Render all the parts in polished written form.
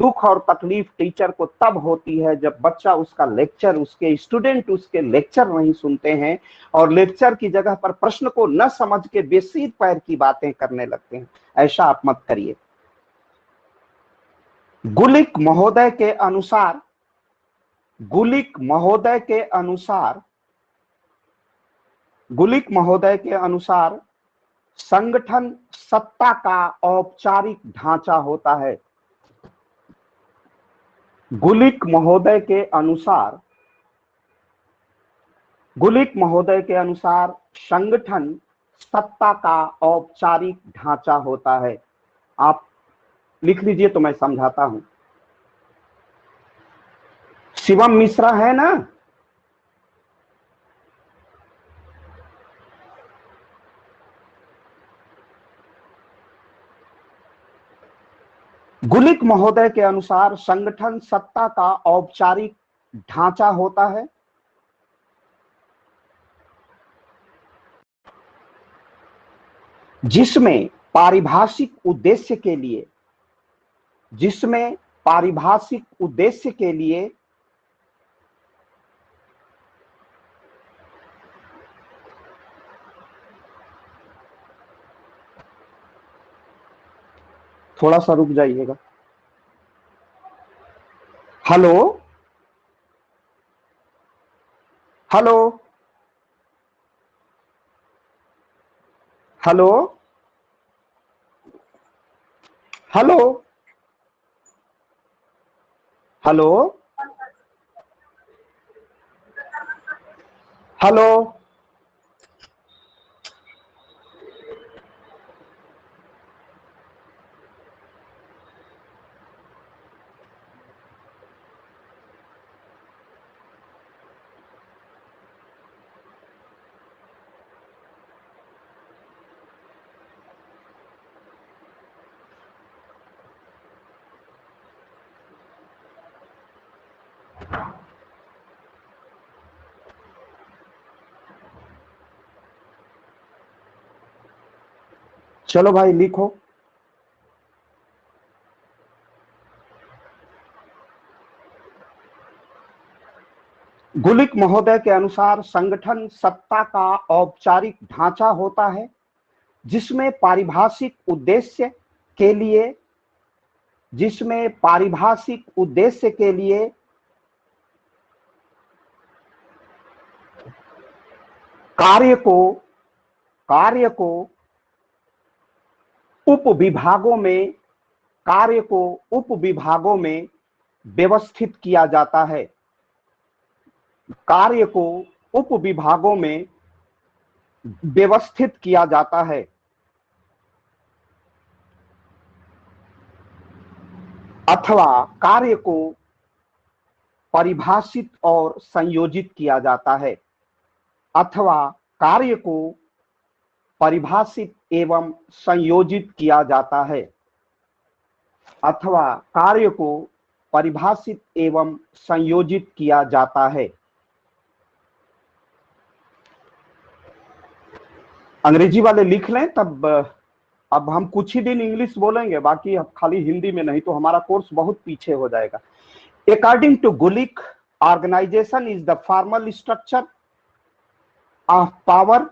दुख और तकलीफ टीचर को तब होती है जब बच्चा उसका लेक्चर, उसके स्टूडेंट उसके लेक्चर नहीं सुनते हैं और लेक्चर की जगह पर प्रश्न को न समझ के बेसिर पैर की बातें करने लगते हैं। ऐसा आप मत करिए। गुलिक महोदय के अनुसार, गुलिक महोदय के अनुसार, गुलिक महोदय के अनुसार संगठन सत्ता का औपचारिक ढांचा होता है। गुलिक महोदय के अनुसार, गुलिक महोदय के अनुसार संगठन सत्ता का औपचारिक ढांचा होता है। आप लिख लीजिए तो मैं समझाता हूं। शिवम मिश्रा है ना? गुलिक महोदय के अनुसार संगठन सत्ता का औपचारिक ढांचा होता है जिसमें पारिभाषिक उद्देश्य के लिए, जिसमें पारिभाषिक उद्देश्य के लिए थोड़ा सा रुक जाइएगा। Hello hello hello hello hello hello चलो भाई लिखो। गुलिक महोदय के अनुसार संगठन सत्ता का औपचारिक ढांचा होता है जिसमें पारिभाषिक उद्देश्य के लिए, जिसमें पारिभाषिक उद्देश्य के लिए कार्य को उपविभागों में, कार्य को उपविभागों में व्यवस्थित किया जाता है। कार्य को उपविभागों में व्यवस्थित किया जाता है अथवा कार्य को परिभाषित और संयोजित किया जाता है, अथवा कार्य को परिभाषित एवं संयोजित किया जाता है, अथवा कार्य को परिभाषित एवं संयोजित किया जाता है। अंग्रेजी वाले लिख लें तब। अब हम कुछ ही दिन इंग्लिश बोलेंगे, बाकी अब खाली हिंदी में, नहीं तो हमारा कोर्स बहुत पीछे हो जाएगा। According to Gulick, organization is the formal structure of power.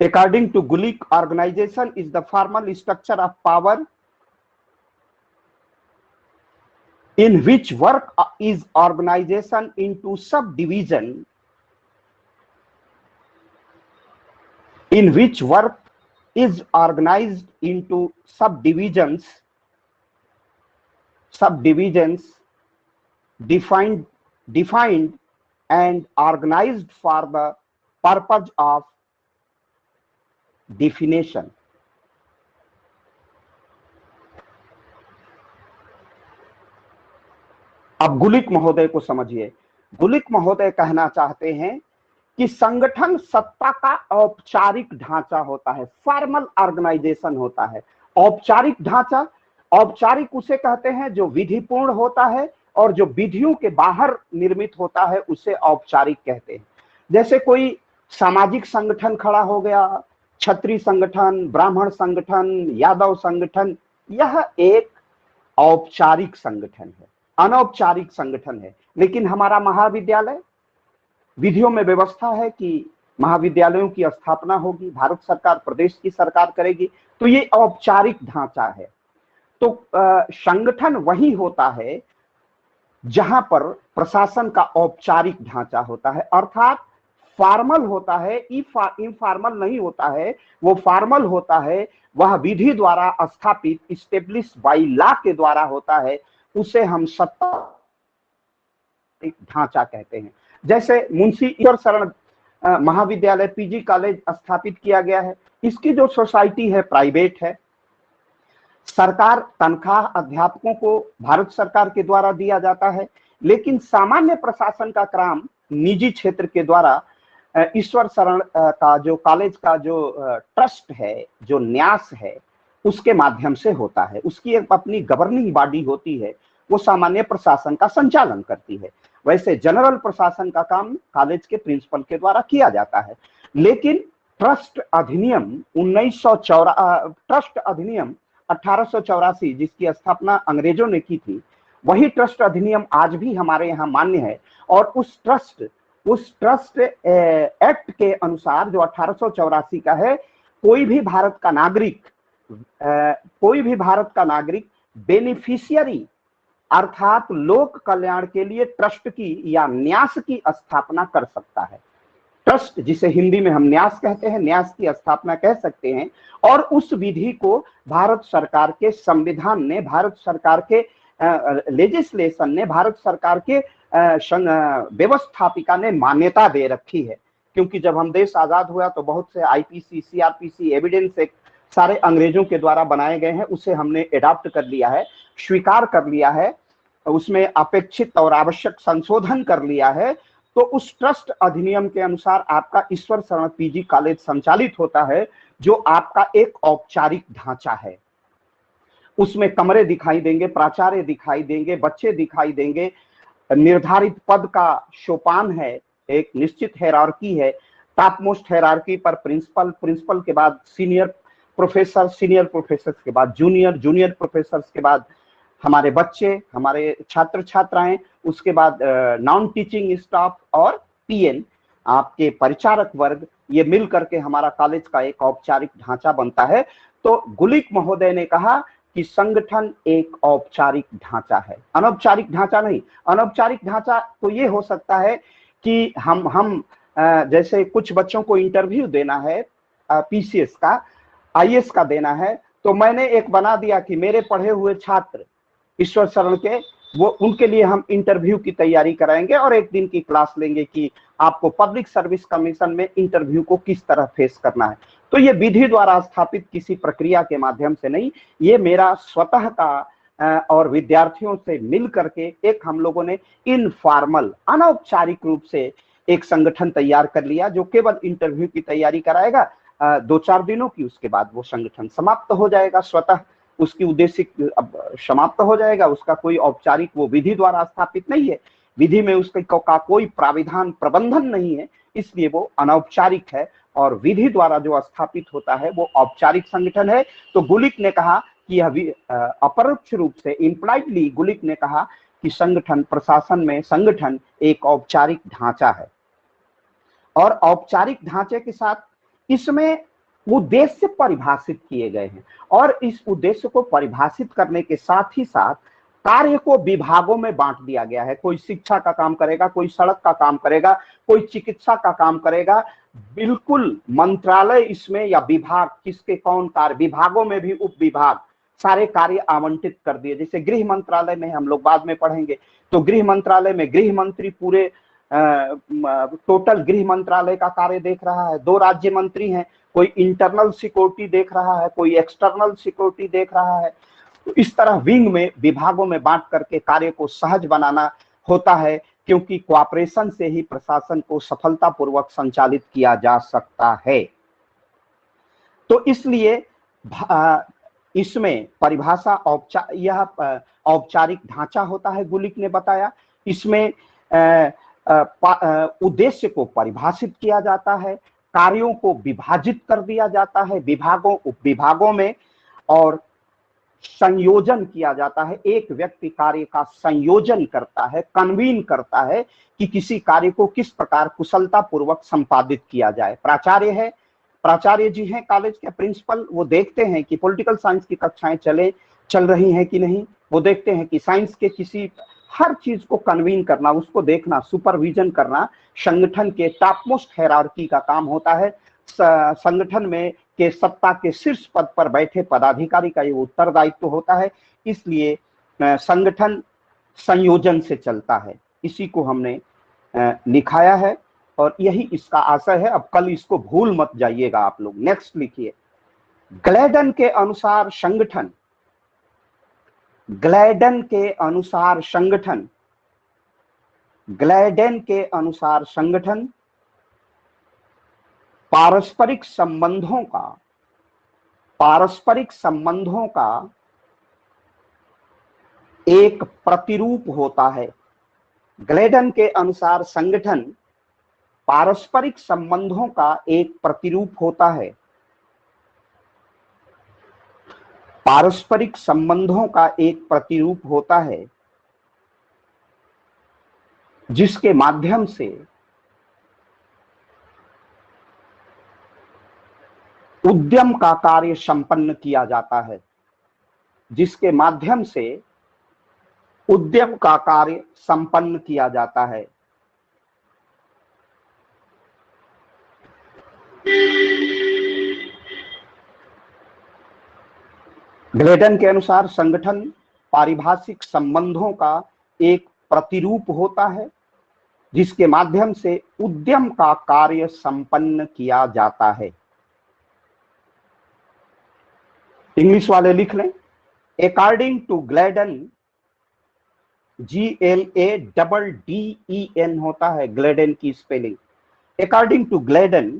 According to Gulick, organization is the formal structure of power in which work is organization into subdivision, in which work is organized into subdivisions, defined and organized for the purpose of definition. अब गुलिक महोदय को समझिए। गुलिक महोदय कहना चाहते हैं कि संगठन सत्ता का औपचारिक ढांचा होता है, फॉर्मल ऑर्गेनाइजेशन होता है। औपचारिक ढांचा, औपचारिक उसे कहते हैं जो विधिपूर्ण होता है, और जो विधियों के बाहर निर्मित होता है उसे औपचारिक कहते हैं। जैसे कोई सामाजिक संगठन खड़ा हो गया, क्षत्रिय संगठन, ब्राह्मण संगठन, यादव संगठन, यह एक औपचारिक संगठन है, अनौपचारिक संगठन है। लेकिन हमारा महाविद्यालय, विधियों में व्यवस्था है कि महाविद्यालयों की स्थापना होगी, भारत सरकार, प्रदेश की सरकार करेगी, तो ये औपचारिक ढांचा है। तो संगठन वही होता है जहां पर प्रशासन का औपचारिक ढांचा होता है, अर्थात फॉर्मल होता है, इनफॉर्मल नहीं होता है। वो फॉर्मल होता है, वह विधि द्वारा स्थापित, इस्टेब्लिश बाय लॉ के द्वारा होता है, उसे हम सत्ता ढांचा कहते हैं। जैसे मुंशी ईश्वर शरण महाविद्यालय, पीजी कॉलेज स्थापित किया गया है, इसकी जो सोसाइटी है प्राइवेट है, सरकार तनख्वाह अध्यापकों को भारत सरकार के द्वारा दिया जाता है, लेकिन सामान्य प्रशासन का काम निजी क्षेत्र के द्वारा ईश्वर शरण का जो कॉलेज का जो ट्रस्ट है, जो न्यास है, उसके माध्यम से होता है। उसकी एक अपनी गवर्निंग बॉडी होती है, वो सामान्य प्रशासन का संचालन करती है। वैसे जनरल प्रशासन का काम कॉलेज के प्रिंसिपल के द्वारा किया जाता है। लेकिन ट्रस्ट अधिनियम 1884, जिसकी स्थापना अंग्रेजों ने की थी, वही ट्रस्ट अधिनियम आज भी हमारे यहाँ मान्य है। और उस ट्रस्ट एक्ट के अनुसार, जो 1884 का है, कोई भी भारत का नागरिक बेनिफिशियरी अर्थात लोक कल्याण के लिए ट्रस्ट की या न्यास की स्थापना कर सकता है। ट्रस्ट, जिसे हिंदी में हम न्यास कहते हैं, न्यास की स्थापना कह सकते हैं। और उस विधि को भारत सरकार के संविधान ने, भारत सरकार के लेजिस्लेशन ने, भारत सरकार के व्यवस्थापिका ने मान्यता दे रखी है। क्योंकि जब हम देश आजाद हुआ तो बहुत से आईपीसी, सीआरपीसी, एविडेंस एक्ट सारे अंग्रेजों के द्वारा बनाए गए हैं, उसे हमने एडॉप्ट कर लिया है, स्वीकार कर लिया है, उसमें अपेक्षित और आवश्यक संशोधन कर लिया है। तो उस ट्रस्ट अधिनियम के अनुसार आपका ईश्वर शरण पीजी कॉलेज संचालित होता है, जो आपका एक औपचारिक ढांचा है। उसमें कमरे दिखाई देंगे, प्राचार्य दिखाई देंगे, बच्चे दिखाई देंगे, निर्धारित पद का सोपान है, एक निश्चित हायरार्की है। टॉप मोस्ट हायरार्की पर प्रिंसिपल, प्रिंसिपल के बाद सीनियर प्रोफेसर, सीनियर प्रोफेसर के बाद जूनियर, जूनियर प्रोफेसर के बाद हमारे बच्चे, हमारे छात्र छात्राएं, उसके बाद नॉन टीचिंग स्टाफ और पीएन, आपके परिचारक वर्ग, ये मिल करके हमारा कॉलेज का एक औपचारिक ढांचा बनता है। तो गुलिक महोदय ने कहा कि संगठन एक औपचारिक ढांचा है, अनौपचारिक ढांचा नहीं। अनौपचारिक ढांचा तो ये हो सकता है कि हम जैसे कुछ बच्चों को इंटरव्यू देना है, पीसीएस का, आईएएस का देना है, तो मैंने एक बना दिया कि मेरे पढ़े हुए छात्र ईश्वर शरण के, वो उनके लिए हम इंटरव्यू की तैयारी कराएंगे और एक दिन की क्लास लेंगे कि आपको पब्लिक सर्विस कमीशन में इंटरव्यू को किस तरह फेस करना है। तो ये विधि द्वारा स्थापित किसी प्रक्रिया के माध्यम से नहीं, ये मेरा स्वतः का और विद्यार्थियों से मिल करके एक हम लोगों ने इनफॉर्मल, अनौपचारिक रूप से एक संगठन तैयार कर लिया, जो केवल इंटरव्यू की तैयारी कराएगा 2-4 दिनों की, उसके बाद वो संगठन समाप्त हो जाएगा, स्वतः उसकी उद्देश्य समाप्त हो जाएगा। उसका कोई औपचारिक, वो विधि द्वारा स्थापित नहीं है, विधि में उसका कोई प्राविधान, प्रबंधन नहीं है, इसलिए वो अनौपचारिक है। और विधि द्वारा जो स्थापित होता है वो औपचारिक संगठन है। तो गुलिक ने कहा कि यह अपरोक्ष रूप से, इम्प्लाइडली गुलिक ने कहा कि संगठन, प्रशासन में संगठन एक औपचारिक ढांचा है। और औपचारिक ढांचे के साथ इसमें उद्देश्य परिभाषित किए गए हैं, और इस उद्देश्य को परिभाषित करने के साथ ही साथ कार्य को विभागों में बांट दिया गया है। कोई शिक्षा का काम करेगा, कोई सड़क का काम करेगा, कोई चिकित्सा का काम करेगा। बिल्कुल मंत्रालय इसमें या विभाग, किसके कौन कार्य, विभागों में भी उप विभाग, सारे कार्य आवंटित कर दिए। जैसे गृह मंत्रालय में, हम लोग बाद में पढ़ेंगे, तो गृह मंत्रालय में गृह मंत्री पूरे टोटल गृह मंत्रालय का कार्य देख रहा है। 2 राज्य मंत्री हैं, कोई इंटरनल सिक्योरिटी देख रहा है, कोई एक्सटर्नल सिक्योरिटी देख रहा है। तो इस तरह विंग में, विभागों में बांट करके कार्य को सहज बनाना होता है, क्योंकि कोऑपरेशन से ही प्रशासन को सफलतापूर्वक संचालित किया जा सकता है। तो इसलिए इसमें परिभाषा यह औपचारिक ढांचा होता है, गुलिक ने बताया। इसमें उद्देश्य को परिभाषित किया जाता है, कार्यों को विभाजित कर दिया जाता है विभागों, उप विभागों में, और संयोजन किया जाता है, एक व्यक्ति कार्य का संयोजन करता है, कन्वीन करता है कि किसी कार्य को किस प्रकार कुशलता पूर्वक संपादित किया जाए। प्राचार्य है, प्राचार्य जी हैं कॉलेज के प्रिंसिपल, वो देखते हैं कि पॉलिटिकल साइंस की कक्षाएं चल रही हैं कि नहीं, वो देखते हैं कि साइंस के किसी हर चीज को कन्वीन करना, उसको देखना, सुपरविजन करना संगठन के टॉप मोस्ट हायरार्की का काम होता है। संगठन में के सत्ता के शीर्ष पद पर बैठे पदाधिकारी का ये उत्तरदायित्व होता है। इसलिए संगठन संयोजन से चलता है, इसी को हमने लिखाया है और यही इसका आशय है। अब कल इसको भूल मत जाइएगा आप लोग। नेक्स्ट लिखिए, ग्लैडन के अनुसार संगठन, ग्लैडन के अनुसार संगठन, ग्लैडन के अनुसार संगठन पारस्परिक संबंधों का एक प्रतिरूप होता है। ग्लैडन के अनुसार संगठन पारस्परिक संबंधों का एक प्रतिरूप होता है। पारस्परिक संबंधों का एक प्रतिरूप होता है जिसके माध्यम से उद्यम का कार्य संपन्न किया जाता है, जिसके माध्यम से उद्यम का कार्य संपन्न किया जाता है। ग्लैडन के अनुसार संगठन पारिभाषिक संबंधों का एक प्रतिरूप होता है जिसके माध्यम से उद्यम का कार्य संपन्न किया जाता है। इंग्लिश वाले लिख लें, अकॉर्डिंग टू ग्लैडन, GLADDEN होता है ग्लैडन की spelling. According to Gladden,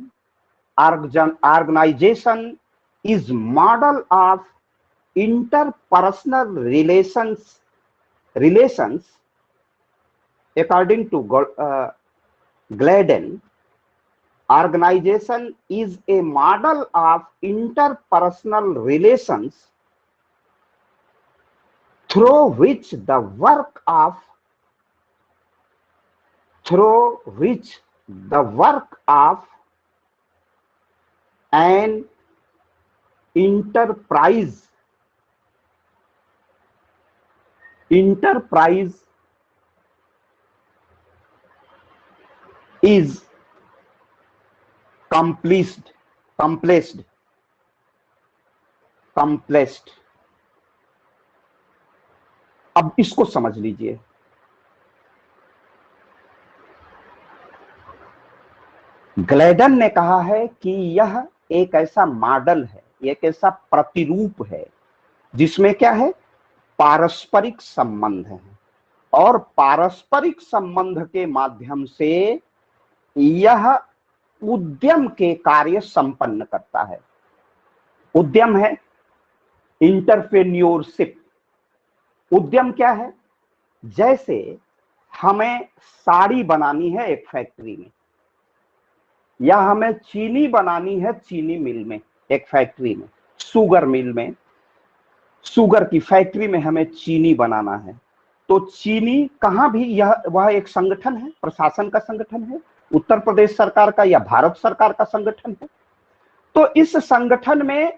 organisation is model of interpersonal relations. According to Gladden, organization is a model of interpersonal relations through which the work of an enterprise is accomplished. अब इसको समझ लीजिए। ग्लैडन ने कहा है कि यह एक ऐसा मॉडल है, एक ऐसा प्रतिरूप है जिसमें क्या है, पारस्परिक संबंध है और पारस्परिक संबंध के माध्यम से यह उद्यम के कार्य संपन्न करता है। उद्यम है इंटरप्रेन्योरशिप। उद्यम क्या है, जैसे हमें साड़ी बनानी है एक फैक्ट्री में, या हमें चीनी बनानी है चीनी मिल में, एक फैक्ट्री में, शुगर मिल में, शुगर की फैक्ट्री में हमें चीनी बनाना है, तो चीनी कहां भी वह एक संगठन है, प्रशासन का संगठन है, उत्तर प्रदेश सरकार का या भारत सरकार का संगठन है। तो इस संगठन में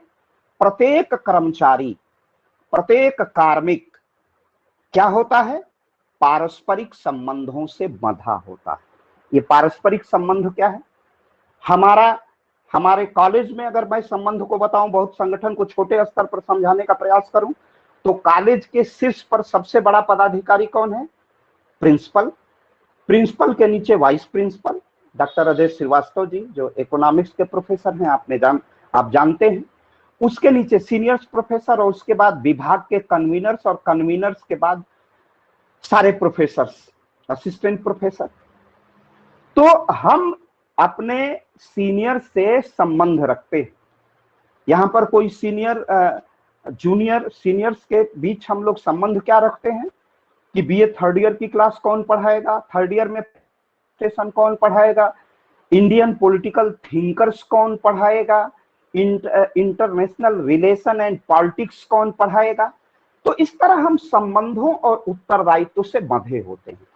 प्रत्येक कर्मचारी, प्रत्येक कार्मिक क्या होता है, पारस्परिक संबंधों से बंधा होता है। ये पारस्परिक संबंध क्या है, हमारे कॉलेज में अगर मैं संबंध को बताऊं, बहुत संगठन को छोटे स्तर पर समझाने का प्रयास करूं, तो कॉलेज के शीर्ष पर सबसे बड़ा पदाधिकारी कौन है, प्रिंसिपल। प्रिंसिपल के नीचे vice principal doctor Ajay Shrivastava ji, जो इकोनॉमिक्स के प्रोफेसर हैं, आप जानते हैं। उसके नीचे सीनियर्स प्रोफेसर और उसके बाद विभाग के कन्वीनर्स, और कन्वीनर्स के बाद सारे प्रोफेसर्स, असिस्टेंट प्रोफेसर। तो हम अपने सीनियर से संबंध रखते हैं। यहां पर कोई सीनियर जूनियर सीनियर्स के बीच हम लोग संबंध क्या रखते हैं कि बीए थर्ड ईयर की क्लास कौन पढ़ाएगा, थर्ड ईयर में सेशन कौन पढ़ाएगा, इंडियन पॉलिटिकल थिंकर्स कौन पढ़ाएगा, इंटरनेशनल रिलेशन एंड पॉलिटिक्स कौन पढ़ाएगा। तो इस तरह हम संबंधों और उत्तरदायित्व से बंधे होते हैं।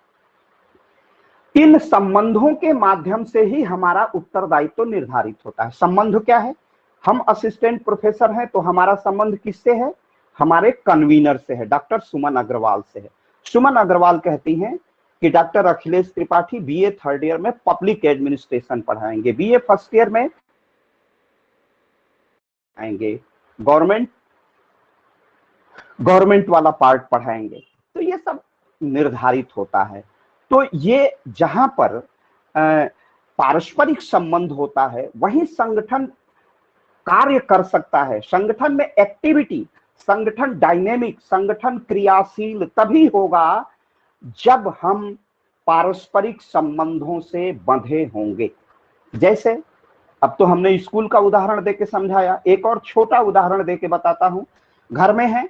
इन संबंधों के माध्यम से ही हमारा उत्तरदायित्व निर्धारित होता है। संबंध क्या है? हम असिस्टेंट प्रोफेसर हैं तो हमारा संबंध किससे है? हमारे कन्वीनर से है, डॉक्टर सुमन अग्रवाल से है। सुमन अग्रवाल कहती हैं कि doctor Akhilesh Tripathi BA third year में पब्लिक एडमिनिस्ट्रेशन पढ़ाएंगे, बीए फर्स्ट ईयर में आएंगे गवर्नमेंट वाला पार्ट पढ़ाएंगे। तो ये सब निर्धारित होता है। तो ये जहां पर पारस्परिक संबंध होता है वहीं संगठन कार्य कर सकता है। संगठन में एक्टिविटी, संगठन डायनेमिक, संगठन क्रियाशील तभी होगा जब हम पारस्परिक संबंधों से बंधे होंगे। जैसे अब तो हमने स्कूल का उदाहरण देके समझाया, एक और छोटा उदाहरण देके बताता हूं। घर में है,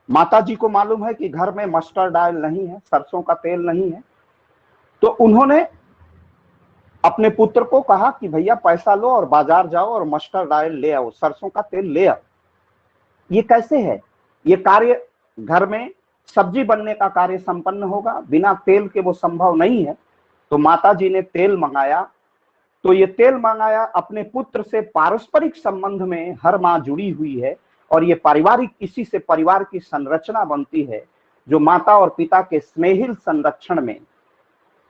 माता जी को मालूम है कि घर में मस्टर्ड ऑयल नहीं है, सरसों का तेल नहीं है, तो उन्होंने अपने पुत्र को कहा कि भैया पैसा लो और बाजार जाओ और मस्टर्ड ऑयल ले आओ, सरसों का तेल ले आओ। ये कैसे है? ये कार्य घर में सब्जी बनने का कार्य संपन्न होगा, बिना तेल के वो संभव नहीं है। तो माता जी ने तेल मंगाया, तो ये तेल मंगाया अपने पुत्र से। पारस्परिक संबंध में हर माँ जुड़ी हुई है और ये पारिवारिक, इसी से परिवार की संरचना बनती है जो माता और पिता के स्नेहिल संरक्षण में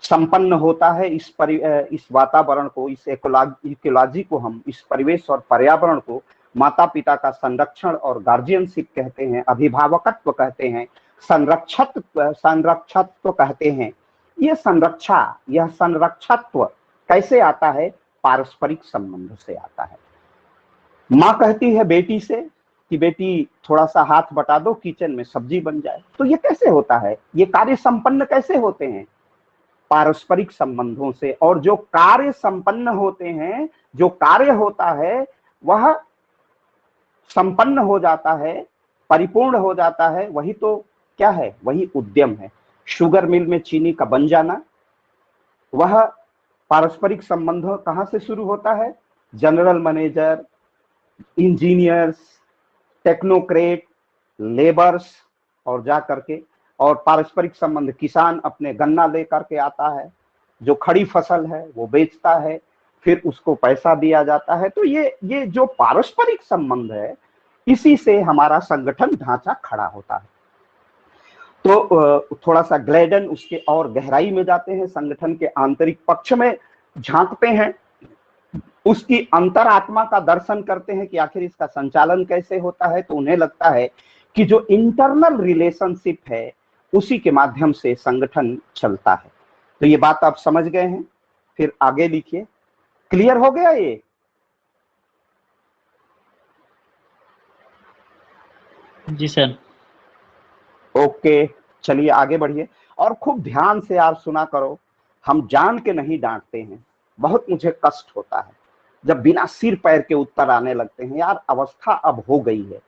संपन्न होता है। इस वातावरण को, इस इकोलॉजी को, हम इस परिवेश और पर्यावरण को माता पिता का संरक्षण और गार्जियनशिप कहते हैं, अभिभावकत्व कहते हैं, संरक्षत्व कहते हैं। ये संरक्षा, यह संरक्षत्व कैसे आता है? पारस्परिक संबंध से आता है। माँ कहती है बेटी से कि बेटी थोड़ा सा हाथ बटा दो, किचन में सब्जी बन जाए। तो ये कैसे होता है? ये कार्य संपन्न कैसे होते हैं? पारस्परिक संबंधों से। और जो कार्य संपन्न होते हैं, जो कार्य होता है वह संपन्न हो जाता है, परिपूर्ण हो जाता है, वही तो क्या है? वही उद्यम है। शुगर मिल में चीनी का बन जाना, वह पारस्परिक संबंध कहां से शुरू होता है? General manager, engineers, technocrat, labours और जा करके, और पारस्परिक संबंध किसान अपने गन्ना लेकर के आता है, जो खड़ी फसल है वो बेचता है, फिर उसको पैसा दिया जाता है। तो ये जो पारस्परिक संबंध है, इसी से हमारा संगठन ढांचा खड़ा होता है। तो थोड़ा सा ग्लेडन उसके और गहराई में जाते हैं, संगठन के आंतरिक पक्ष में झांकते हैं, उसकी अंतरात्मा का दर्शन करते हैं कि आखिर इसका संचालन कैसे होता है। तो उन्हें लगता है कि जो इंटरनल रिलेशनशिप है उसी के माध्यम से संगठन चलता है। तो ये बात आप समझ गए हैं, फिर आगे लिखिए। क्लियर हो गया ये? जी सर। ओके, चलिए आगे बढ़िए और खूब ध्यान से आप सुना करो। हम जान के नहीं डांटते हैं, बहुत मुझे कष्ट होता है जब बिना सिर पैर के उत्तर आने लगते हैं। यार अवस्था अब हो गई है,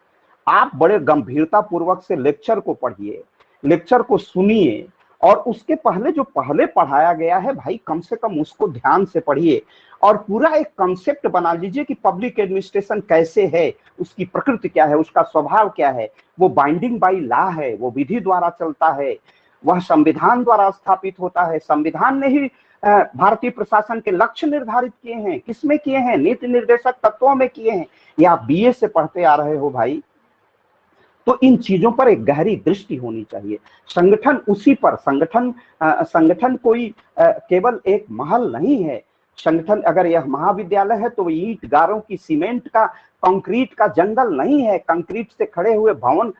आप बड़े गंभीरता पूर्वक से लेक्चर को पढ़िए, लेक्चर को सुनिए, और उसके पहले जो पहले पढ़ाया गया है भाई कम से कम उसको ध्यान से पढ़िए और पूरा एक कॉन्सेप्ट बना लीजिए कि पब्लिक एडमिनिस्ट्रेशन कैसे है, उसकी प्रकृति क्या है, उसका स्वभाव क्या है। वो बाइंडिंग बाई लॉ है, वो विधि द्वारा चलता है, वह संविधान द्वारा स्थापित होता है। संविधान ने ही भारतीय प्रशासन के लक्ष्य निर्धारित किए हैं। किसमें किए हैं? नीति निर्देशक तत्वों में किए हैं। ये आप बीए से पढ़ते आ रहे हो भाई। तो इन चीजों पर एक गहरी दृष्टि होनी चाहिए। संगठन उसी पर, संगठन कोई केवल एक महल नहीं है। संगठन अगर यह महाविद्यालय है तो ईंट गारों की, सीमेंट का, कंक्रीट का जंगल नहीं है, कंक्रीट से खड़े हुए भवन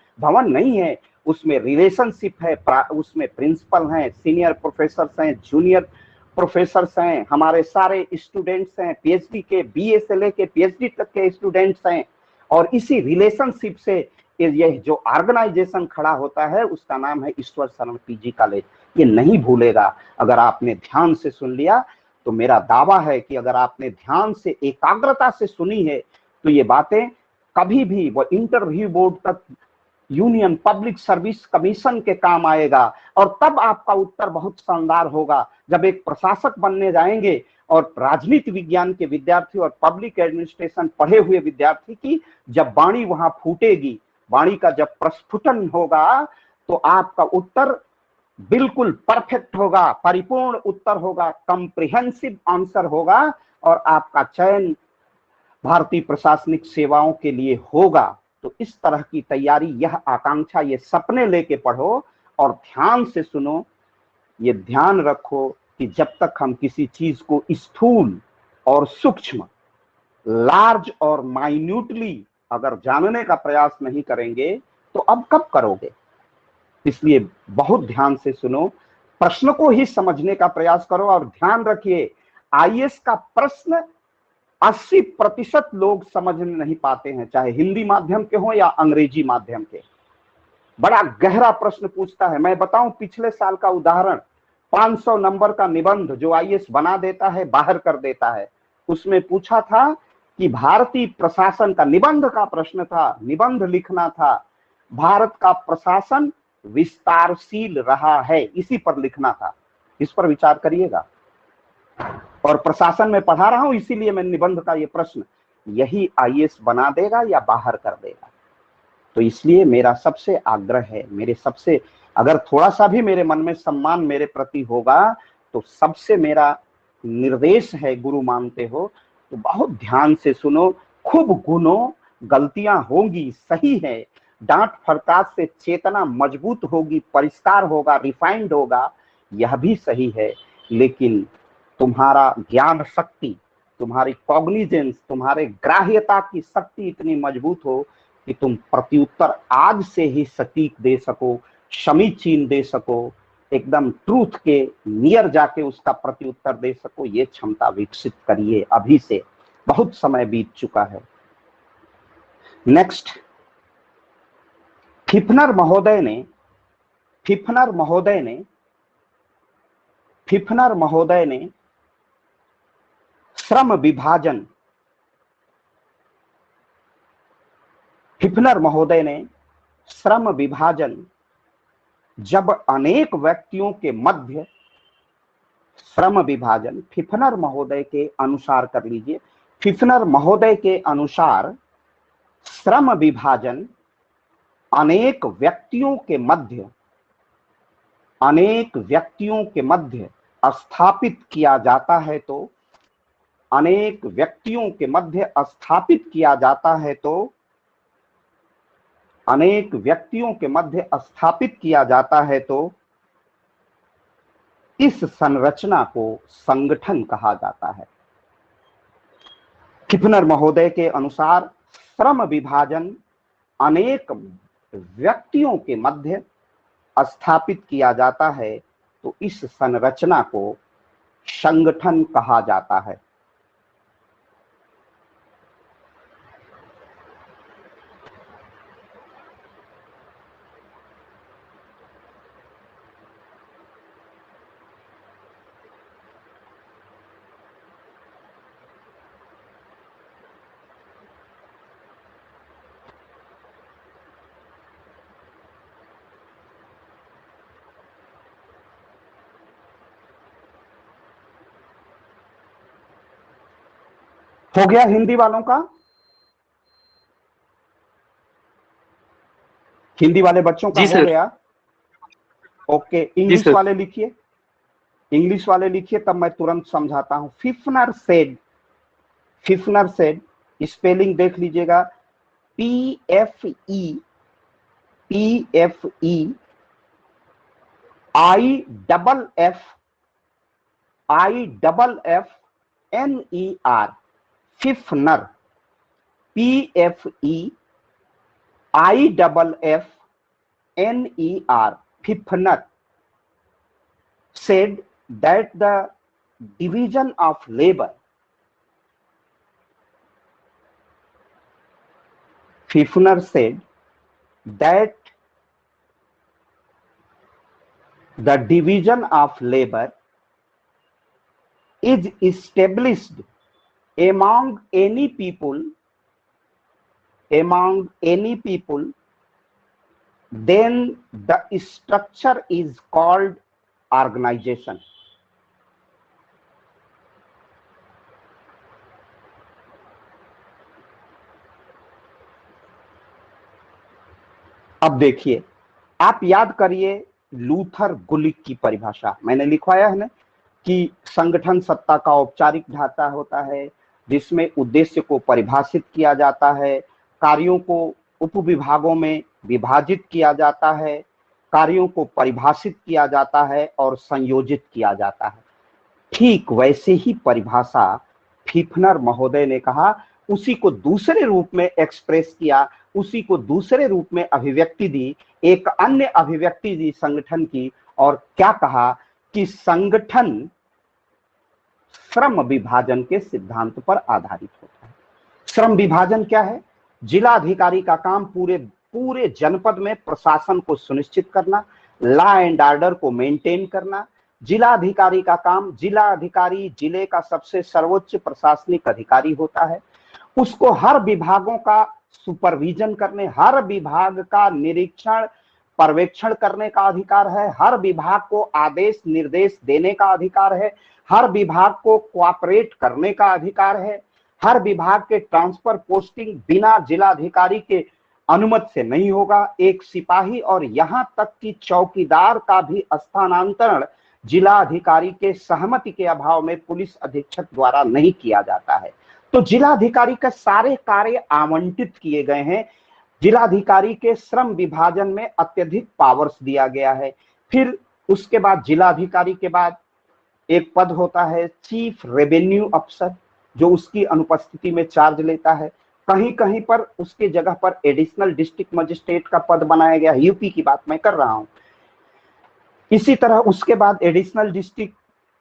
नहीं है। उसमें रिलेशनशिप है, उसमें प्रिंसिपल हैं, सीनियर प्रोफेसर हैं, जूनियर प्रोफेसर हैं, हमारे सारे स्टूडेंट्स हैं, पीएचडी के, बीए से लेके पीएचडी तक के स्टूडेंट्स हैं। और इसी रिलेशनशिप से ये जो ऑर्गेनाइजेशन खड़ा होता है उसका नाम है ईश्वर शरण पीजी कॉलेज। ये नहीं भूलेगा। अगर आपने ध्यान से सुन लिया तो मेरा दावा है कि अगर आपने ध्यान से, एकाग्रता से सुनी है तो ये बातें कभी भी वो इंटरव्यू बोर्ड तक यूनियन पब्लिक सर्विस कमीशन के काम आएगा। और तब आपका उत्तर बहुत शानदार होगा जब एक प्रशासक बनने जाएंगे और राजनीति विज्ञान के विद्यार्थी और पब्लिक एडमिनिस्ट्रेशन पढ़े हुए विद्यार्थी की जब वाणी वहां फूटेगी, वाणी का जब प्रस्फुटन होगा, तो आपका उत्तर बिल्कुल परफेक्ट होगा, परिपूर्ण उत्तर होगा, कॉम्प्रिहेंसिव आंसर होगा और आपका चयन भारतीय प्रशासनिक सेवाओं के लिए होगा। तो इस तरह की तैयारी, यह आकांक्षा, ये सपने लेके पढ़ो और ध्यान से सुनो। ये ध्यान रखो कि जब तक हम किसी चीज को स्थूल और सूक्ष्म, लार्ज और माइन्यूटली अगर जानने का प्रयास नहीं करेंगे तो अब कब करोगे। इसलिए बहुत ध्यान से सुनो, प्रश्न को ही समझने का प्रयास करो। और ध्यान रखिए, आईएएस का प्रश्न 80% लोग समझ नहीं पाते हैं, चाहे हिंदी माध्यम के हो या अंग्रेजी माध्यम के। बड़ा गहरा प्रश्न पूछता है। मैं बताऊं पिछले साल का उदाहरण, 500 नंबर का निबंध जो आईएएस बना देता है, बाहर कर देता है, उसमें पूछा था कि भारतीय प्रशासन का, निबंध का प्रश्न था, निबंध लिखना था, भारत का प्रशासन विस्तारशील रहा है, इसी पर लिखना था। इस पर विचार करिएगा। और प्रशासन में पढ़ा रहा हूं, इसीलिए मैं निबंध का ये प्रश्न, यही आईएएस बना देगा या बाहर कर देगा। तो इसलिए मेरा सबसे आग्रह है, मेरे सबसे, अगर थोड़ा सा भी मेरे मन में सम्मान मेरे प्रति होगा तो सबसे मेरा निर्देश है, गुरु मानते हो तो बहुत ध्यान से सुनो, खूब गुनो, गलतियां होंगी, सही है, डांट फड़काट से चेतना मजबूत होगी, परिष्कार होगा, रिफाइंड होगा, यह भी सही है। लेकिन तुम्हारा ज्ञान शक्ति, तुम्हारी कॉग्निजेंस, तुम्हारे ग्राह्यता की शक्ति इतनी मजबूत हो कि तुम प्रत्युत्तर आज से ही सटीक दे सको, समीचीन दे सको, एकदम ट्रूथ के नियर जाके उसका प्रत्युत्तर दे सको। ये क्षमता विकसित करिए अभी से, बहुत समय बीत चुका है। नेक्स्ट, फिफनर महोदय ने श्रम विभाजन, फिफनर महोदय ने श्रम विभाजन जब अनेक व्यक्तियों के मध्य, श्रम विभाजन फिफनर महोदय के अनुसार कर लीजिए, फिफनर महोदय के अनुसार श्रम विभाजन अनेक व्यक्तियों के मध्य स्थापित किया जाता है तो, अनेक व्यक्तियों के मध्य स्थापित किया जाता है तो, अनेक व्यक्तियों के मध्य स्थापित किया जाता है तो इस संरचना को संगठन कहा जाता है। फिफनर महोदय के अनुसार श्रम विभाजन अनेक व्यक्तियों के मध्य स्थापित किया जाता है तो इस संरचना को संगठन कहा जाता है। हो गया हिंदी वालों का? हिंदी वाले बच्चों का हो गया? ओके, इंग्लिश वाले लिखिए, इंग्लिश वाले लिखिए, तब मैं तुरंत समझाता हूं। फिफनर सेड, स्पेलिंग देख लीजिएगा, PFE IFFNER, फिफनर, PFE IFFNER, फिफनर said that the division of labor, Fifner said that the division of labor is established among any people then the structure is called organization. अब देखिए, आप याद करिए लूथर गुलिक की परिभाषा मैंने लिखवाया है ना कि संगठन सत्ता का औपचारिक ढांचा होता है जिसमें उद्देश्य को परिभाषित किया जाता है, कार्यों को उपविभागों में विभाजित किया जाता है, कार्यों को परिभाषित किया जाता है और संयोजित किया जाता है। ठीक वैसे ही परिभाषा फीफनर महोदय ने कहा, उसी को दूसरे रूप में एक्सप्रेस किया, उसी को दूसरे रूप में अभिव्यक्ति दी, एक अन्य अभिव्यक्ति दी संगठन की, और क्या कहा कि संगठन श्रम विभाजन के सिद्धांत पर आधारित होता है। श्रम विभाजन क्या है? जिला अधिकारी का काम पूरे जनपद में प्रशासन को सुनिश्चित करना, लॉ एंड ऑर्डर को मेंटेन करना। जिला अधिकारी का काम, जिला अधिकारी जिले का सबसे सर्वोच्च प्रशासनिक अधिकारी होता है, उसको हर विभागों का सुपरविजन करने, हर विभाग का निरीक्षण पर्यवेक्षण करने का अधिकार है, हर विभाग को आदेश निर्देश देने का अधिकार है, हर विभाग को कोऑपरेट करने का अधिकार है, हर विभाग के ट्रांसफर पोस्टिंग बिना जिलाधिकारी के अनुमति से नहीं होगा। एक सिपाही और यहां तक कि चौकीदार का भी स्थानांतरण जिला अधिकारी के सहमति के अभाव में पुलिस अधीक्षक द्वारा नहीं किया जाता है। तो जिलाधिकारी के सारे कार्य आवंटित किए गए हैं। जिलाधिकारी के श्रम विभाजन में अत्यधिक पावर्स दिया गया है। फिर उसके बाद जिलाधिकारी के बाद एक पद होता है चीफ रेवेन्यू अफसर, जो उसकी अनुपस्थिति में चार्ज लेता है। कहीं कहीं पर उसके जगह पर एडिशनल डिस्ट्रिक्ट मजिस्ट्रेट का पद बनाया गया, यूपी की बात मैं कर रहा हूं। इसी तरह उसके बाद एडिशनल डिस्ट्रिक्ट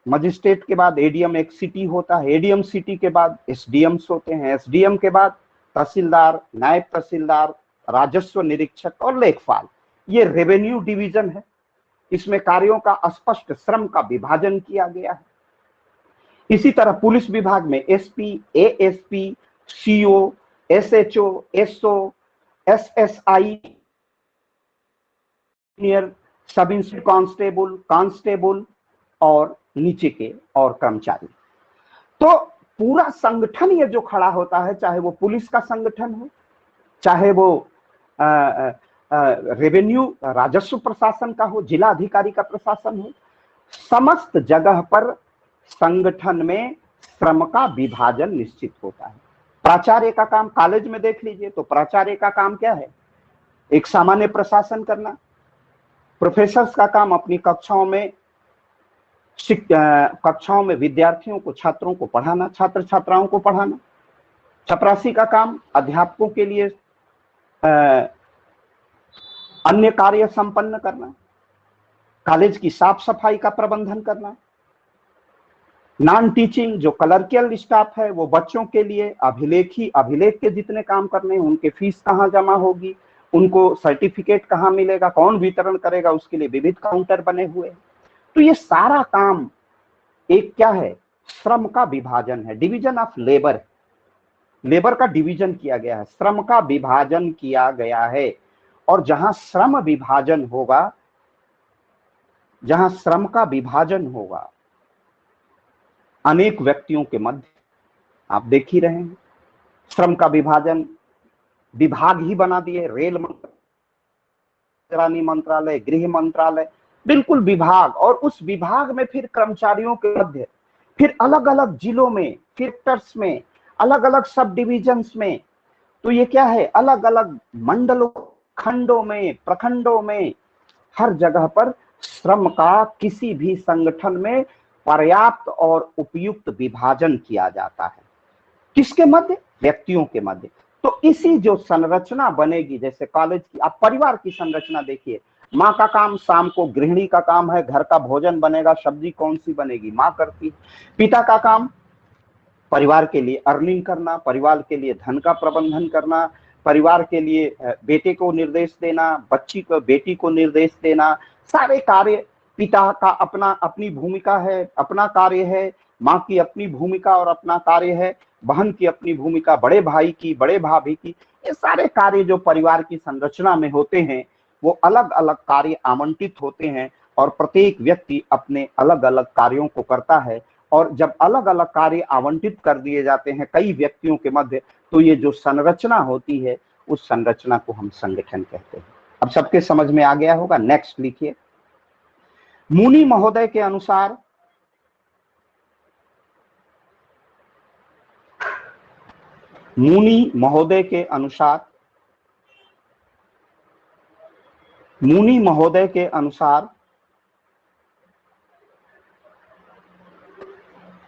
मजिस्ट्रेट के बाद एडीएम एक सिटी होता है, एडीएम सिटी के बाद एसडीएम्स होते हैं, एसडीएम के बाद तहसीलदार, नायब तहसीलदार, राजस्व निरीक्षक और लेखपाल। ये रेवेन्यू डिवीजन है। इसमें कार्यों का स्पष्ट श्रम का विभाजन किया गया है। इसी तरह पुलिस विभाग में SP, ASP, CO, SHO, SO, SSI, sub inspector, constable, constable और नीचे के और कर्मचारी। तो पूरा संगठन ये जो खड़ा होता है, चाहे वो पुलिस का संगठन हो, चाहे वो रेवेन्यू राजस्व प्रशासन का हो, जिला अधिकारी का प्रशासन हो, समस्त जगह पर संगठन में श्रम का विभाजन निश्चित होता है। प्राचार्य का काम कॉलेज में देख लीजिए तो प्राचार्य का काम क्या है? एक सामान्य प्रशासन करना। प्रोफेसर्स का काम अपनी कक्षाओं में विद्यार्थियों को, छात्रों को पढ़ाना, छात्र छात्राओं को पढ़ाना। चपरासी का काम अध्यापकों के लिए अन्य कार्य संपन्न करना। कॉलेज की साफ सफाई का प्रबंधन करना। नॉन टीचिंग जो क्लर्कियल स्टाफ है वो बच्चों के लिए अभिलेख के जितने काम करने हैं, उनके फीस कहाँ जमा होगी, उनको सर्टिफिकेट कहाँ मिलेगा, कौन वितरण करेगा, उसके लिए विविध काउंटर बने हुए हैं। तो ये सारा काम एक क्या है? श्रम का विभाजन है, डिवीजन ऑफ लेबर। लेबर का डिवीजन किया गया है, श्रम का विभाजन किया गया है। और जहां श्रम विभाजन होगा, जहां श्रम का विभाजन होगा अनेक व्यक्तियों के मध्य, आप देख ही रहे हैं श्रम का विभाजन विभाग ही बना दिए। रेल मंत्रालय, गृह मंत्रालय, बिल्कुल विभाग। और उस विभाग में फिर कर्मचारियों के मध्य, फिर अलग अलग जिलों में, सेक्टर्स में, अलग अलग सब डिविजन्स में। तो ये क्या है? अलग अलग मंडलों, खंडों में, प्रखंडों में, हर जगह पर श्रम का किसी भी संगठन में पर्याप्त और उपयुक्त विभाजन किया जाता है। किसके मध्य? व्यक्तियों के मध्य। तो इसी जो संरचना बनेगी, जैसे कॉलेज की, आप परिवार की संरचना देखिए। माँ का काम शाम को, गृहिणी का काम है घर का भोजन बनेगा, सब्जी कौन सी बनेगी, माँ करती। पिता का काम परिवार के लिए अर्निंग करना, परिवार के लिए धन का प्रबंधन करना, परिवार के लिए बेटे को निर्देश देना, बेटी को निर्देश देना। सारे कार्य पिता का अपनी भूमिका है, अपना कार्य है, माँ की अपनी भूमिका और अपना कार्य है, बहन की अपनी भूमिका, बड़े भाई की, बड़े भाभी की। ये सारे कार्य जो परिवार की संरचना में होते हैं, वो अलग अलग कार्य आवंटित होते हैं और प्रत्येक व्यक्ति अपने अलग अलग कार्यों को करता है। और जब अलग अलग कार्य आवंटित कर दिए जाते हैं कई व्यक्तियों के मध्य, तो ये जो संरचना होती है उस संरचना को हम संगठन कहते हैं। अब सबके समझ में आ गया होगा। नेक्स्ट लिखिए। मुनि महोदय के अनुसार मुनि महोदय के अनुसार मुनि महोदय के अनुसार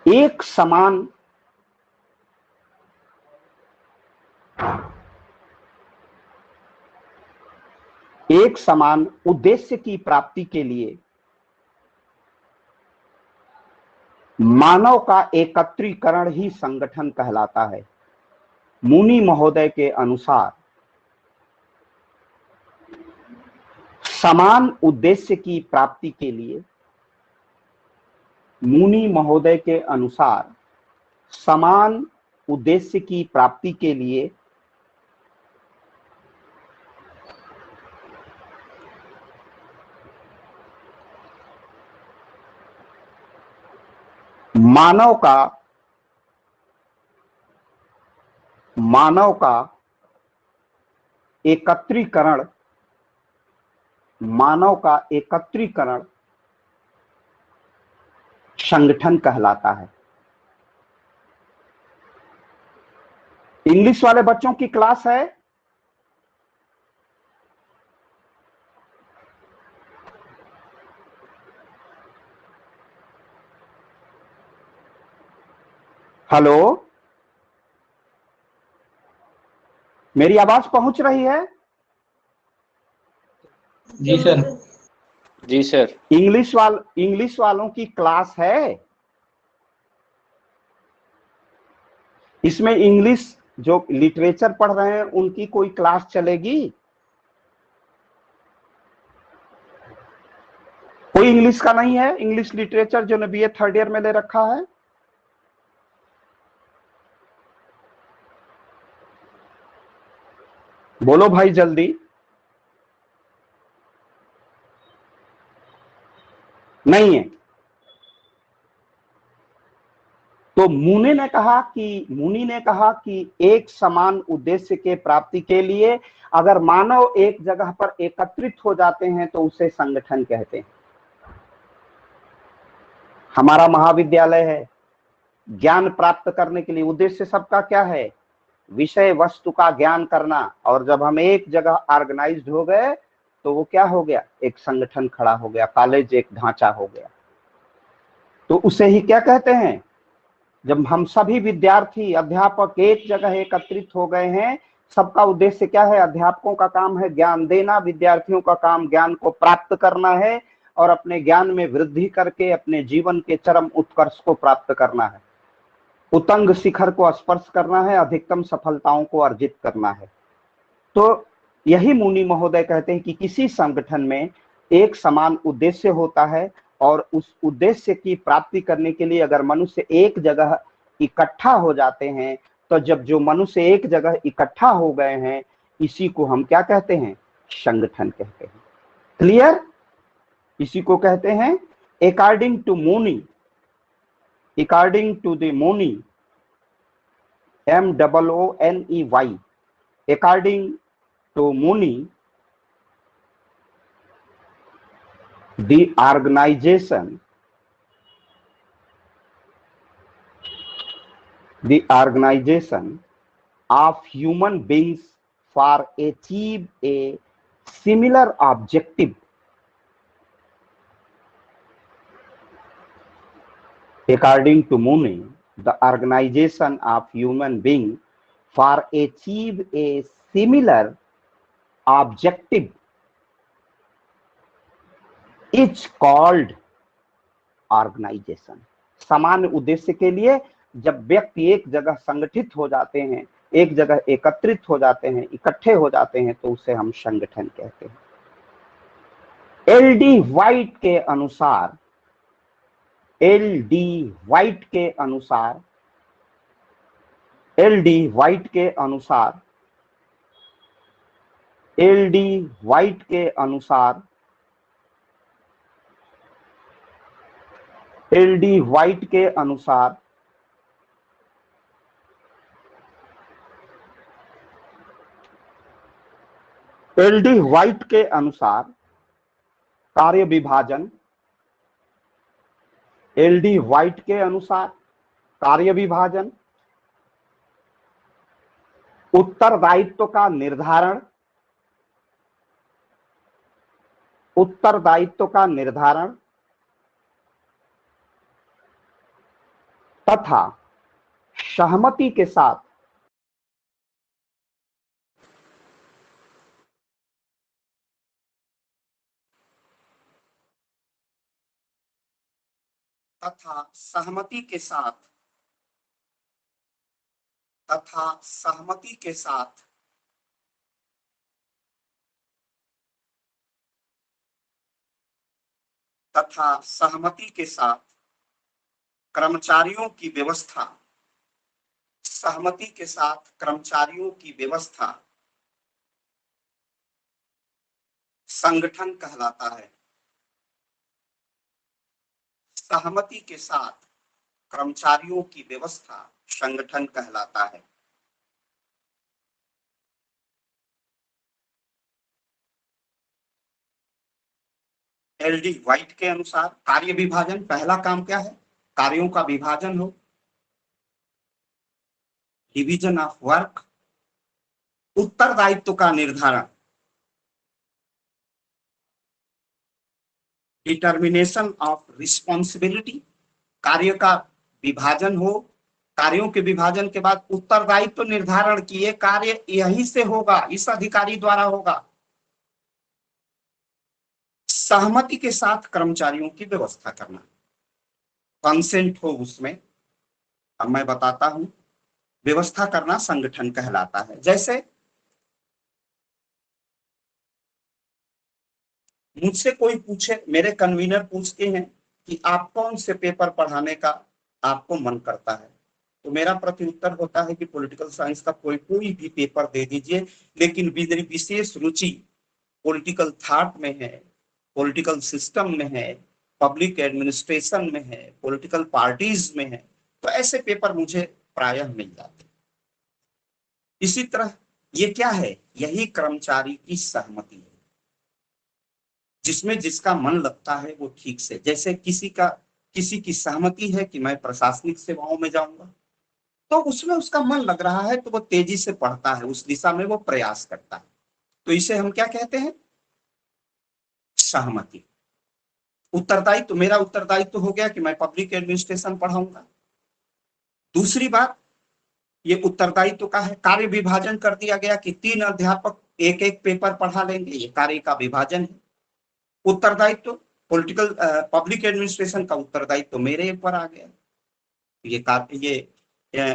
एक समान उद्देश्य की प्राप्ति के लिए मानव का एकत्रीकरण ही संगठन कहलाता है। मुनि महोदय के अनुसार समान उद्देश्य की प्राप्ति के लिए मुनि महोदय के अनुसार समान उद्देश्य की प्राप्ति के लिए मानव का एकत्रीकरण संगठन कहलाता है। इंग्लिश वाले बच्चों की क्लास है। हेलो, मेरी आवाज पहुंच रही है? जी सर। जी सर। इंग्लिश वालों की क्लास है। इसमें इंग्लिश जो लिटरेचर पढ़ रहे हैं उनकी कोई क्लास चलेगी? कोई इंग्लिश का नहीं है? इंग्लिश लिटरेचर जो ने बीए थर्ड ईयर में ले रखा है? बोलो भाई जल्दी। नहीं है। तो मुनि ने कहा कि एक समान उद्देश्य के प्राप्ति के लिए अगर मानव एक जगह पर एकत्रित हो जाते हैं तो उसे संगठन कहते हैं। हमारा महाविद्यालय है, ज्ञान प्राप्त करने के लिए उद्देश्य सबका क्या है? विषय वस्तु का ज्ञान करना। और जब हम एक जगह ऑर्गेनाइज्ड हो गए तो वो क्या हो गया? एक संगठन खड़ा हो गया, कॉलेज एक ढांचा हो गया। तो उसे ही क्या कहते हैं? जब हम सभी विद्यार्थी अध्यापक एक जगह एकत्रित हो गए हैं, सबका उद्देश्य क्या है? अध्यापकों का काम है ज्ञान देना, विद्यार्थियों का काम ज्ञान को प्राप्त करना है और अपने ज्ञान में वृद्धि करके अपने जीवन के चरम उत्कर्ष को प्राप्त करना है, उतंग शिखर को स्पर्श करना है, अधिकतम सफलताओं को अर्जित करना है। तो यही मुनि महोदय कहते हैं कि किसी संगठन में एक समान उद्देश्य होता है और उस उद्देश्य की प्राप्ति करने के लिए अगर मनुष्य एक जगह इकट्ठा हो जाते हैं, तो जब जो मनुष्य एक जगह इकट्ठा हो गए हैं, इसी को हम क्या कहते हैं? संगठन कहते हैं। क्लियर? इसी को कहते हैं अकॉर्डिंग टू मुनि, according to the Moni, MOONEY, according to Moni, the organization of human beings for achieve a similar objective. According to Moni, the organization of human being for achieve a similar objective is called organization. सामान्य उद्देश्य के लिए जब व्यक्ति एक जगह संगठित हो जाते हैं, एक जगह एकत्रित हो जाते हैं, इकट्ठे हो जाते हैं, तो उसे हम संगठन कहते हैं। एल.डी. व्हाइट के अनुसार एल डी व्हाइट के अनुसार एल डी व्हाइट के अनुसार एल डी व्हाइट के अनुसार कार्य विभाजन, एल डी व्हाइट के अनुसार कार्य विभाजन, उत्तरदायित्व का निर्धारण, उत्तरदायित्व का निर्धारण तथा सहमति के साथ तथा सहमति के साथ तथा सहमति के साथ तथा सहमति के साथ कर्मचारियों की व्यवस्था, सहमति के साथ कर्मचारियों की व्यवस्था संगठन कहलाता है। सहमति के साथ कर्मचारियों की व्यवस्था संगठन कहलाता है। एल डी व्हाइट के अनुसार कार्य विभाजन, पहला काम क्या है? कार्यों का विभाजन हो, डिवीजन ऑफ वर्क, उत्तरदायित्व का निर्धारण, डिटर्मिनेशन ऑफ रिस्पॉन्सिबिलिटी, कार्य का विभाजन हो, कार्यों के विभाजन के बाद उत्तरदायित्व निर्धारण की ये कार्य यहीं से होगा, इस अधिकारी द्वारा होगा। सहमति के साथ कर्मचारियों की व्यवस्था करना, कंसेंट हो उसमें, अब मैं बताता हूं। व्यवस्था करना संगठन कहलाता है। जैसे मुझसे कोई पूछे, मेरे कन्वीनर पूछते हैं कि आप कौन से पेपर पढ़ाने का आपको मन करता है, तो मेरा प्रत्युत्तर होता है कि पॉलिटिकल साइंस का कोई भी पेपर दे दीजिए, लेकिन मेरी विशेष रुचि पॉलिटिकल थॉट में है, पॉलिटिकल सिस्टम में है, पब्लिक एडमिनिस्ट्रेशन में है, पॉलिटिकल पार्टीज में है, तो ऐसे पेपर मुझे प्रायः मिल जाते। इसी तरह ये क्या है? यही कर्मचारी की सहमति है, जिसमें जिसका मन लगता है वो ठीक से। जैसे किसी की सहमति है कि मैं प्रशासनिक सेवाओं में जाऊंगा, तो उसमें उसका मन लग रहा है तो वो तेजी से पढ़ता है, उस दिशा में वो प्रयास करता है, तो इसे हम क्या कहते हैं? सहमति। उत्तरदायित्व, मेरा उत्तरदायित्व हो गया कि मैं पब्लिक एडमिनिस्ट्रेशन पढ़ाऊंगा। दूसरी बात, ये उत्तरदायित्व का है। कार्य विभाजन कर दिया गया कि 3 अध्यापक एक एक पेपर पढ़ा लेंगे, ये कार्य का विभाजन है। उत्तरदायित्व, पॉलिटिकल पब्लिक एडमिनिस्ट्रेशन का उत्तरदायित्व मेरे ऊपर आ गया,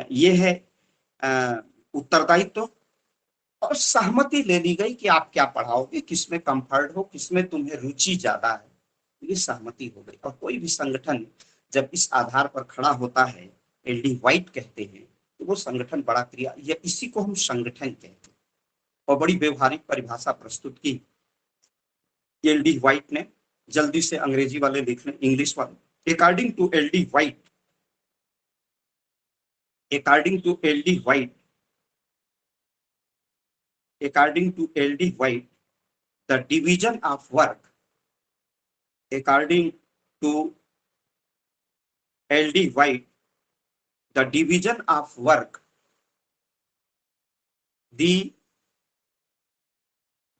ये है उत्तरदायित्व। और सहमति ले ली गई कि आप क्या पढ़ाओगे, किसमें कंफर्ट हो, किसमें तुम्हें रुचि ज्यादा है, ये सहमति हो गई। और कोई भी संगठन जब इस आधार पर खड़ा होता है, एल डी व्हाइट कहते हैं, तो वो संगठन बड़ा क्रिया, या इसी को हम संगठन कहते हैं। और बड़ी व्यवहारिक परिभाषा प्रस्तुत की एल डी व्हाइट ने। जल्दी से अंग्रेजी वाले लिख लें, इंग्लिश वाले। According to L D White, according to L.D. White, according to L.D. White, the division of work, according to L.D. White, the division of work, the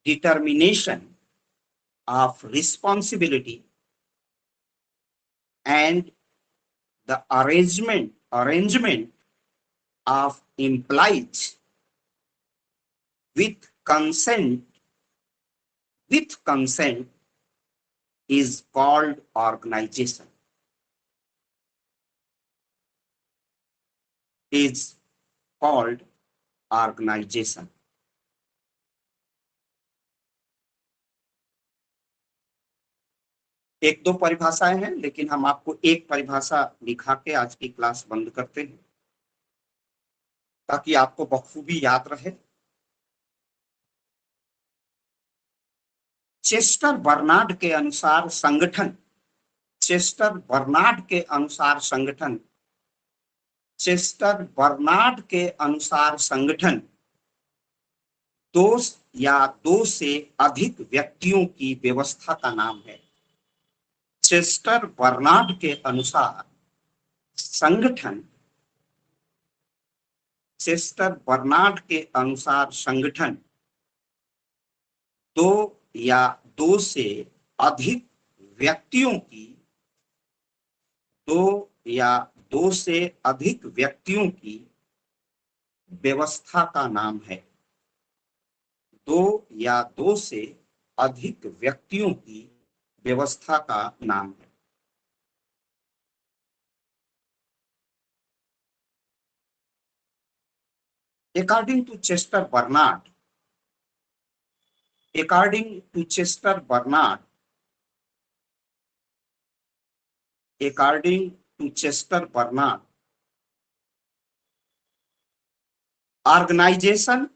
determination of responsibility, and the arrangement of employees with consent is called organization. Is called organization. एक दो परिभाषाएं हैं, लेकिन हम आपको एक परिभाषा दिखा के आज की क्लास बंद करते हैं, ताकि आपको बखूबी याद रहे। चेस्टर बर्नार्ड के अनुसार संगठन, चेस्टर बर्नार्ड के अनुसार संगठन, चेस्टर बर्नार्ड के अनुसार संगठन दो या दो से अधिक व्यक्तियों की व्यवस्था का नाम है। चेस्टर बर्नार्ड के अनुसार संगठन, चेस्टर बर्नार्ड के अनुसार संगठन दो या दो से अधिक व्यक्तियों की, दो या दो से अधिक व्यक्तियों की व्यवस्था का नाम है। दो या दो से अधिक व्यक्तियों की व्यवस्था का नाम है। According to Chester Bernard, according to Chester Bernard, according to Chester Bernard, organization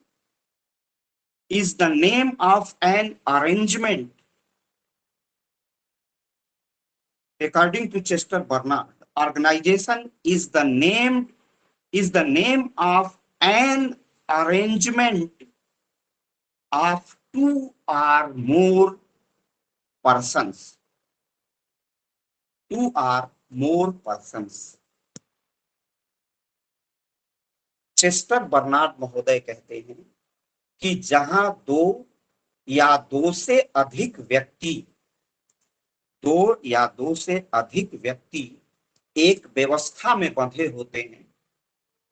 is the name of an arrangement. According to Chester Bernard, organization is the name of an arrangement of two or more persons. Two or more persons. Chester Barnard महोदय कहते हैं कि जहां दो या दो से अधिक व्यक्ति, दो या दो से अधिक व्यक्ति एक व्यवस्था में बंधे होते हैं,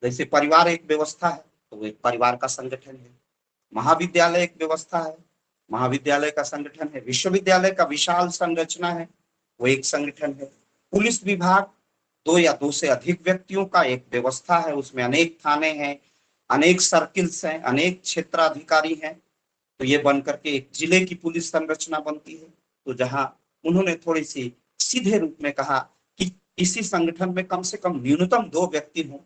जैसे परिवार एक व्यवस्था है तो वो एक परिवार का संगठन है, महाविद्यालय एक व्यवस्था है, महाविद्यालय का संगठन है, विश्वविद्यालय का विशाल संरचना है, वो एक संगठन है, पुलिस विभाग दो या दो से अधिक व्यक्तियों का एक व्यवस्था है, उसमें अनेक थाने हैं, अनेक सर्किल्स हैं, अनेक क्षेत्राधिकारी हैं, तो ये बनकर के एक जिले की पुलिस संरचना बनती है। तो जहां उन्होंने थोड़ी सी सीधे रूप में कहा कि इसी संगठन में कम से कम न्यूनतम दो व्यक्ति हों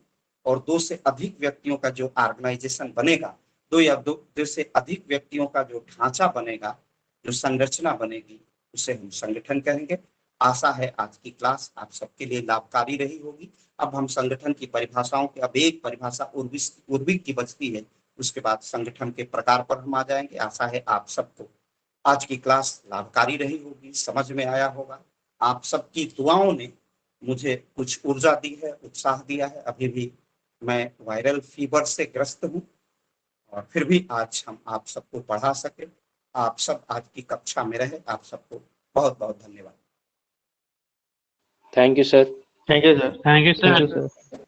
और दो से अधिक व्यक्तियों का जो ऑर्गेनाइजेशन बनेगा, दो या दो से अधिक व्यक्तियों का जो ढांचा बनेगा, जो संरचना बनेगी, उसे हम संगठन कहेंगे। आशा है आज की क्लास आप सबके लिए लाभकारी रही होगी। अब हम संगठन की परिभाषाओं के, अब एक परिभाषा उर्वी की बचती है, उसके बाद संगठन के प्रकार पर हम आ जाएंगे। आशा है आप सबको आज की क्लास लाभकारी रही होगी, समझ में आया होगा। आप सबकी दुआओं ने मुझे कुछ ऊर्जा दी है, उत्साह दिया है। अभी भी मैं वायरल फीवर से ग्रस्त हूँ और फिर भी आज हम आप सबको पढ़ा सके। आप सब आज की कक्षा में रहे, आप सबको बहुत बहुत धन्यवाद। Thank you sir. Thank you sir. Thank you sir.